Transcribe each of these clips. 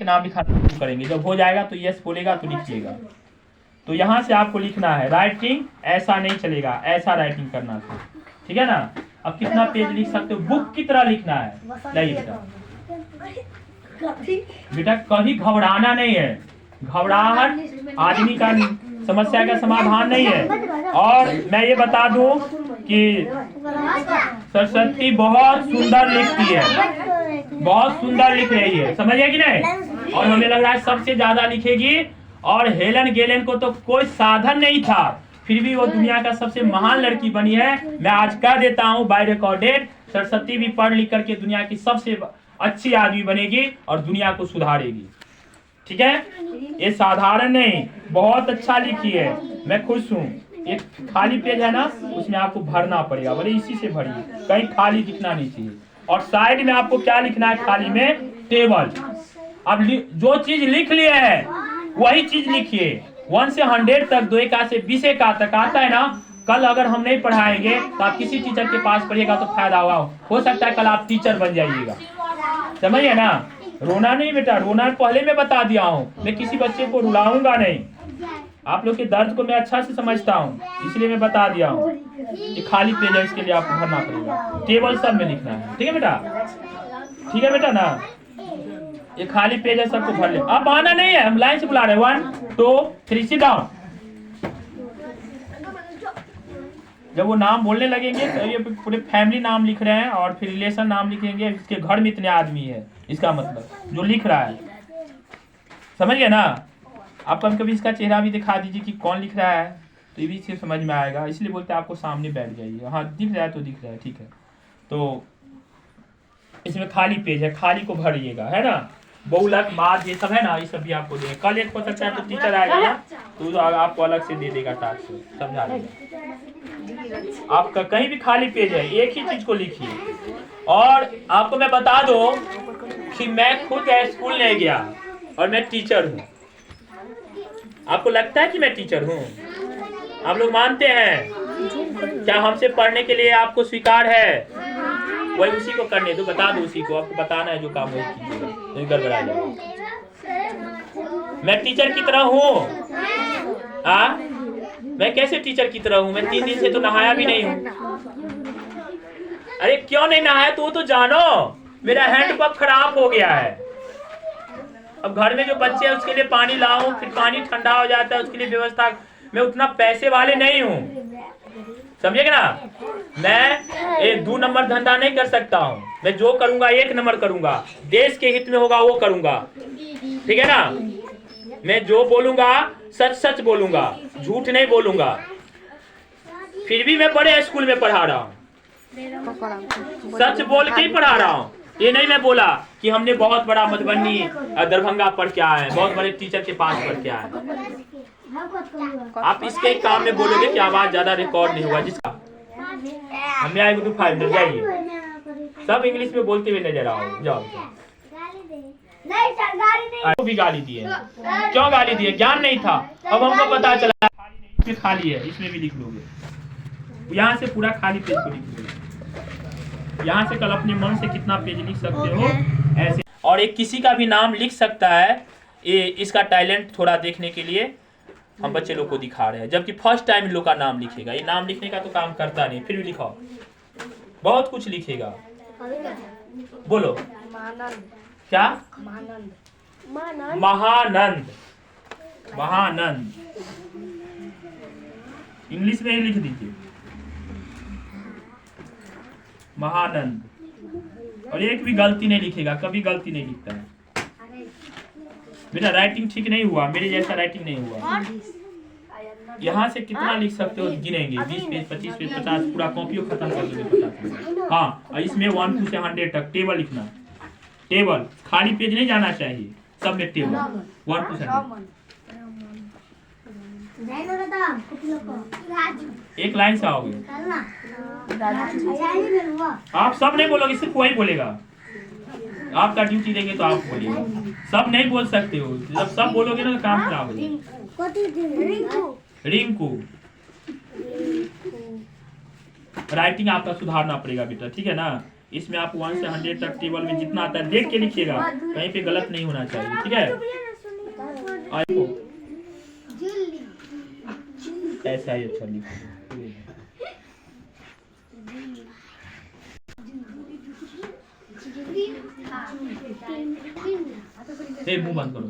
के नाम लिखाना शुरू करेंगे। जब हो जाएगा तो यस बोलेगा तो लिखिएगा। तो यहाँ से आपको लिखना है, राइटिंग ऐसा नहीं चलेगा, ऐसा राइटिंग करना था, ठीक है ना। अब कितना पेज लिख सकते हो, बुक की तरह लिखना है। नहीं बेटा कभी घबराना नहीं है, घबराहट आदमी का समस्या का समाधान नहीं है। और मैं ये बता दूं कि सरस्वती बहुत सुंदर लिखती है, बहुत सुंदर लिख रही है, समझिए कि नहीं। और हमें लग रहा है सबसे ज्यादा लिखेगी। और हेलन गेलन को तो कोई साधन नहीं था, फिर भी वो दुनिया का सबसे महान लड़की बनी है। मैं आज कह देता हूँ बाय रिकॉर्डेड, सरस्वती भी पढ़ लिख करके दुनिया की सबसे अच्छी आदमी बनेगी और दुनिया को सुधारेगी, ठीक है। ये साधारण नहीं, बहुत अच्छा लिखी है, मैं खुश हूँ। एक खाली पेज है ना, उसमें आपको भरना पड़ेगा, बोले इसी से भरिए, कहीं खाली दिखना नहीं चाहिए। और साइड में आपको क्या लिखना है, खाली में टेबल। अब जो चीज लिख लिए है वही चीज लिखिए, 1 से 100 तक, 2 1 से 20 1 तक आता है ना। कल अगर हम नहीं पढ़ाएंगे तो आप किसी टीचर के पास पढ़िएगा तो फायदा होगा, हो सकता है कल आप टीचर बन जाइएगा, समझिए ना। रोना नहीं बेटा, रोना पहले मैं बता दिया हूँ, मैं किसी बच्चे को रुलाऊंगा नहीं। आप लोग के दर्द को मैं अच्छा से समझता हूँ, इसलिए मैं बता दिया हूँ कि खाली पेज है, इसके लिए आपको भरना पड़ेगा। टेबल सब में लिखना है, ठीक है बेटा, ठीक है बेटा ना। ये खाली पेज है, सबको भर ले। अब आना नहीं है, हम लाइन से बुला रहे हैं। 1 2 3 सिट डाउन। जब वो नाम बोलने लगेंगे तो ये पूरे फैमिली नाम लिख रहे हैं और फिर रिलेशन नाम लिखेंगे, इसके घर में इतने आदमी है, इसका मतलब जो लिख रहा है, समझ गए ना। आप कभी कभी इसका चेहरा भी दिखा दीजिए कि कौन लिख रहा है, तो ये भी इससे समझ में आएगा। इसलिए बोलते हैं आपको सामने बैठ जाइए, हाँ दिख रहा है तो दिख रहा है, ठीक है। तो इसमें खाली पेज है, खाली को भरिएगा, है ना। बहुलक माद ये सब है ना, ये सब भी आपको देंगे। कल एक हो सकता है तो टीचर आएगा ना, तो आपको अलग से दे देगा टास्क, समझा देगा। आपका कहीं भी खाली पेज है, एक ही चीज को लिखिए। और आपको मैं बता दूं कि मैं खुद स्कूल नहीं गया और मैं टीचर हूँ। आपको लगता है कि मैं टीचर हूँ? आप लोग मानते हैं क्या हमसे पढ़ने के लिए आपको स्वीकार है? वही उसी को करने दो, बता दो उसी को, आपको बताना है जो काम वही कीजिएगा, नहीं गड़बड़ा जाएगा। मैं टीचर की तरह हूँ, हाँ मैं कैसे टीचर की तरह हूँ? मैं 3 दिन से तो नहाया भी नहीं हूँ। अरे क्यों नहीं नहाया तो वो तो जानो, मेरा हैंडपंप खराब हो गया है। अब घर में जो बच्चे हैं उसके लिए पानी लाऊं, फिर पानी ठंडा हो जाता है, उसके लिए व्यवस्था, मैं उतना पैसे वाले नहीं हूँ, समझिएगा ना। मैं एक 2 नंबर धंधा नहीं कर सकता हूँ, मैं जो करूंगा 1 नंबर करूंगा, देश के हित में होगा वो करूंगा, ठीक है ना। मैं जो बोलूंगा सच सच बोलूंगा, झूठ नहीं बोलूंगा। फिर भी मैं बड़े स्कूल में पढ़ा रहा हूँ, सच बोल के ही पढ़ा रहा हूँ। ये नहीं मैं बोला कि हमने बहुत बड़ा मधुबनी दरभंगा पढ़ के आए हैं, बहुत बड़े टीचर के पास पढ़ के आए हैं। आप इसके काम में बोलोगे कि आवाज ज्यादा रिकॉर्ड नहीं हुआ, जिसका हमें आएगा तो फाइल जाइए, सब इंग्लिश में बोलते हुए नजर आओ, जाओ। नहीं भी गाली दिए, क्यों गाली दिए? ज्ञान नहीं था, अब हमको पता चला इसमें खाली है, इसमें भी लिख लोगे। यहाँ से पूरा खाली पेज को लिख लोगे, यहाँ से कल अपने मन से कितना पेज लिख सकते हो ऐसे। और एक किसी का भी नाम लिख सकता है, ये इसका टैलेंट थोड़ा देखने के लिए हम बच्चे लोग को दिखा रहे हैं। जबकि फर्स्ट टाइम लोग का नाम लिखेगा, ये नाम लिखने का तो काम करता नहीं, फिर भी लिखाओ, बहुत कुछ लिखेगा। बोलो क्या? महानंद, महानंद इंग्लिश में ही लिख दीजिए, महानंद। और एक भी गलती नहीं लिखेगा, कभी गलती नहीं लिखता है। मेरा राइटिंग ठीक नहीं हुआ, मेरे जैसा राइटिंग नहीं हुआ। यहाँ से कितना लिख सकते हो गिनेंगे, 20 पेज 25 पेज 50, पूरा कॉपी खत्म कर दोगे 50। हाँ इसमें 1 2 से 100 तक टेबल लिखना, टेबल, खाली पेज नहीं जाना चाहिए, सब में टेबल 1 2 से 100। एक लाइन से आओगे, आप सब नहीं बोलोगे, सिर्फ वही बोलेगा। आपका ड्यूटी देंगे तो आप बोलिए, सब नहीं बोल सकते हो, जब सब बोलोगे ना तो काम खराब हो जाएगा। रिंकू, राइटिंग आपका सुधारना पड़ेगा बेटा, ठीक है ना। इसमें आप 1 से 100 तक टेबल में जितना आता है देख के लिखिएगा, कहीं पे गलत नहीं होना चाहिए, ठीक है। ऐसा ही अच्छा लिखो। मुंह बंद करो।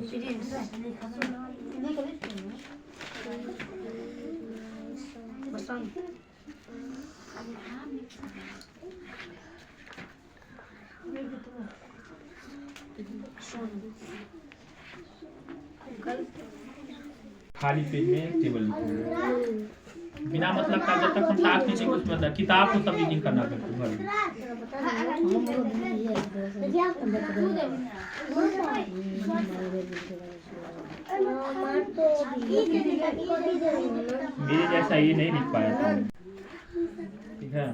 खाली पेज में टेबल लिखो बिना मतलब का। जब तक हम टास्क नहीं कुछ मतलब किताब को सब रीडिंग करना पड़ता है। मेरे जैसा ये नहीं लिख पाया था, ठीक है।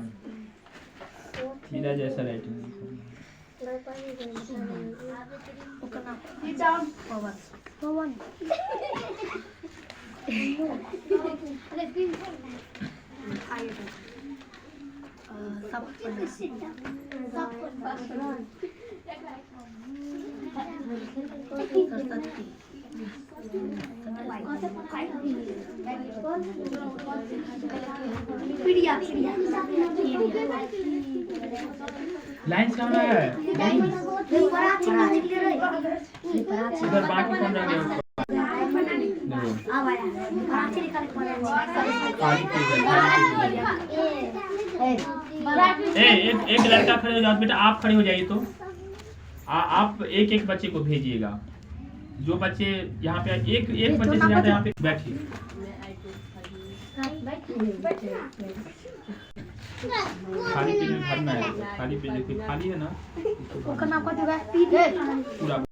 मेरा जैसा राइटिंग लाइन कहाँ है? इधर बाकी कौन रह गया? एक लड़का खड़े हो जाओ बेटा, आप खड़े हो जाइए। तो आप एक एक बच्चे को भेजिएगा। जो बच्चे यहाँ पे एक बच्चे से ज्यादा यहाँ पे बैठिए। खाली पेज में भरना है। खाली पेज देखिए, खाली है ना पूरा।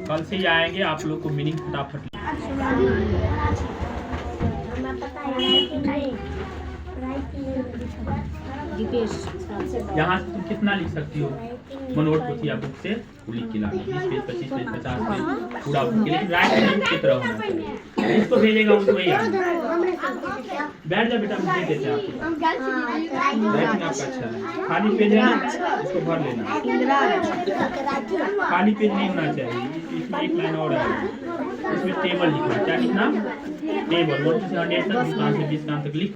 कल से ही आएंगे आप लोग को मीनिंग फटाफट। यहाँ से तुम कितना लिख सकती हो? मनोट पोथी या बुक से लिख के लाना 20 पेज 25 पेज 50 पेज पूरा बुक के, लेकिन राइट की तरह होना चाहिए। इसको भेजेगा उसको वही बैठ जा बेटा, हम दे देते हैं आपको। राइटिंग आपका अच्छा है। खाली पेज है ना, इसको भर लेना। खाली पेज नहीं होना चाहिए। इसमें एक लाइन और है, इसमें टेबल लिखना। क्या लिखना? टेबल 1 से 100 तक 20 तक लिख